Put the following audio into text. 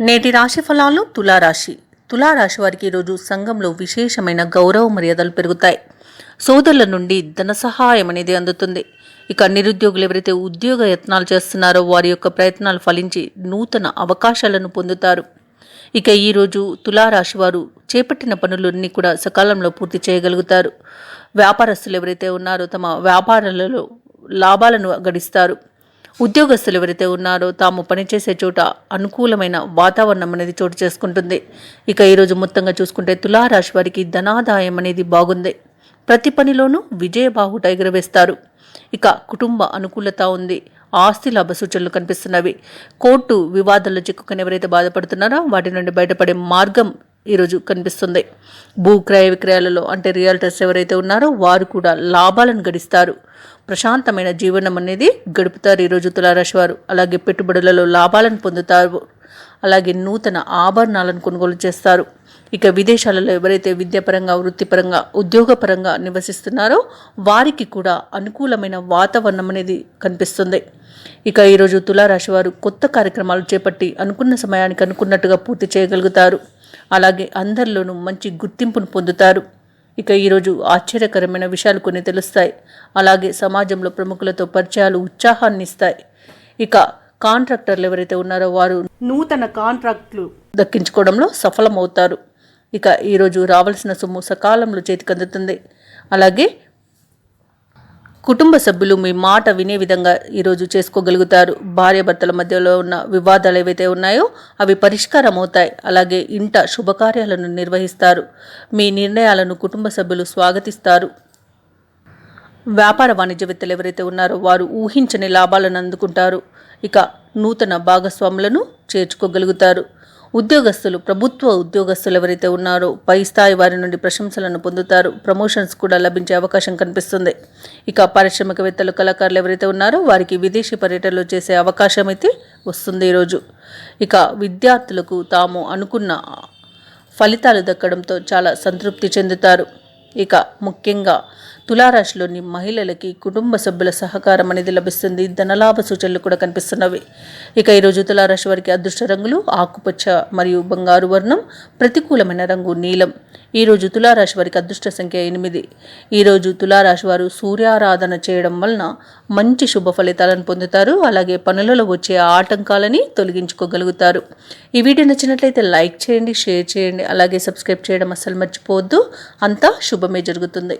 నేటి రాశి ఫలాలు తులారాశి వారికి ఈరోజు సంఘంలో విశేషమైన గౌరవ మర్యాదలు పెరుగుతాయి. సోదరుల నుండి ధన సహాయం అనేది అందుతుంది. ఇక నిరుద్యోగులు ఎవరైతే ఉద్యోగ యత్నాలు చేస్తున్నారో వారి యొక్క ప్రయత్నాలు ఫలించి నూతన అవకాశాలను పొందుతారు. ఇక ఈరోజు తులారాశి వారు చేపట్టిన పనులన్నీ కూడా సకాలంలో పూర్తి చేయగలుగుతారు. వ్యాపారస్తులు ఎవరైతే ఉన్నారో తమ వ్యాపారాలలో లాభాలను గడిస్తారు. ఉద్యోగస్తులు ఎవరైతే ఉన్నారో తాము పనిచేసే చోట అనుకూలమైన వాతావరణం అనేది చోటు చేసుకుంటుంది. ఇక ఈరోజు మొత్తంగా చూసుకుంటే తులారాశి వారికి ధనాదాయం అనేది బాగుంది. ప్రతి పనిలోనూ విజయబాహుట ఎగురవేస్తారు. ఇక కుటుంబ అనుకూలత ఉంది. ఆస్తి లాభ సూచనలు కనిపిస్తున్నవి. కోర్టు వివాదాల్లో చిక్కుకుని ఎవరైతే బాధపడుతున్నారో వాటి నుండి బయటపడే మార్గం ఈరోజు కనిపిస్తుంది. భూ క్రయ విక్రయాలలో అంటే రియల్టర్స్ ఎవరైతే ఉన్నారో వారు కూడా లాభాలను గడిస్తారు. ప్రశాంతమైన జీవనం అనేది గడుపుతారు ఈరోజు తులారాశి వారు. అలాగే పెట్టుబడులలో లాభాలను పొందుతారు. అలాగే నూతన ఆభరణాలను కొనుగోలు చేస్తారు. ఇక విదేశాలలో ఎవరైతే విద్యాపరంగా వృత్తిపరంగా ఉద్యోగపరంగా నివసిస్తున్నారో వారికి కూడా అనుకూలమైన వాతావరణం అనేది కనిపిస్తుంది. ఇక ఈరోజు తులారాశి వారు కొత్త కార్యక్రమాలు చేపట్టి అనుకున్న సమయానికి అనుకున్నట్టుగా పూర్తి చేయగలుగుతారు. అలాగే అందరిలోనూ మంచి గుర్తింపును పొందుతారు. ఇక ఈరోజు ఆశ్చర్యకరమైన విషయాలు కొన్ని తెలుస్తాయి. అలాగే సమాజంలో ప్రముఖులతో పరిచయాలు ఉత్సాహాన్ని ఇస్తాయి. ఇక కాంట్రాక్టర్లు ఎవరైతే ఉన్నారో వారు నూతన కాంట్రాక్టులు దక్కించుకోవడంలో సఫలమవుతారు. ఇక ఈరోజు రావాల్సిన సొమ్ము సకాలంలో చేతికి అందుతుంది. అలాగే కుటుంబ సభ్యులు మీ మాట వినే విధంగా ఈరోజు చేసుకోగలుగుతారు. భార్యాభర్తల మధ్యలో ఉన్న వివాదాలు ఏవైతే ఉన్నాయో అవి పరిష్కారం అవుతాయి. అలాగే ఇంట శుభకార్యాలను నిర్వహిస్తారు. మీ నిర్ణయాలను కుటుంబ సభ్యులు స్వాగతిస్తారు. వ్యాపార వాణిజ్యవేత్తలు ఎవరైతే ఉన్నారో వారు ఊహించని లాభాలను అందుకుంటారు. ఇక నూతన భాగస్వాములను చేర్చుకోగలుగుతారు. ఉద్యోగస్తులు ప్రభుత్వ ఉద్యోగస్తులు ఎవరైతే ఉన్నారో పై స్థాయి వారి నుండి ప్రశంసలను పొందుతారు. ప్రమోషన్స్ కూడా లభించే అవకాశం కనిపిస్తుంది. ఇక పారిశ్రామికవేత్తలు కళాకారులు ఎవరైతే ఉన్నారో వారికి విదేశీ పర్యటనలు చేసే అవకాశం అయితే వస్తుంది ఈరోజు. ఇక విద్యార్థులకు తాము అనుకున్న ఫలితాలు దక్కడంతో చాలా సంతృప్తి చెందుతారు. ఇక ముఖ్యంగా తులారాశిలోని మహిళలకి కుటుంబ సభ్యుల సహకారం అనేది లభిస్తుంది. ధనలాభ సూచనలు కూడా కనిపిస్తున్నవి. ఇక ఈరోజు తులారాశి వారికి అదృష్ట రంగులు ఆకుపచ్చ మరియు బంగారు వర్ణం. ప్రతికూలమైన రంగు నీలం. ఈరోజు తులారాశి వారికి అదృష్ట సంఖ్య 8. ఈరోజు తులారాశి వారు సూర్యారాధన చేయడం వలన మంచి శుభ ఫలితాలను పొందుతారు. అలాగే పనులలో వచ్చే ఆటంకాలని తొలగించుకోగలుగుతారు. ఈ వీడియో నచ్చినట్లయితే లైక్ చేయండి, షేర్ చేయండి, అలాగే సబ్స్క్రైబ్ చేయడం అస్సలు మర్చిపోవద్దు. అంతా శుభమే జరుగుతుంది.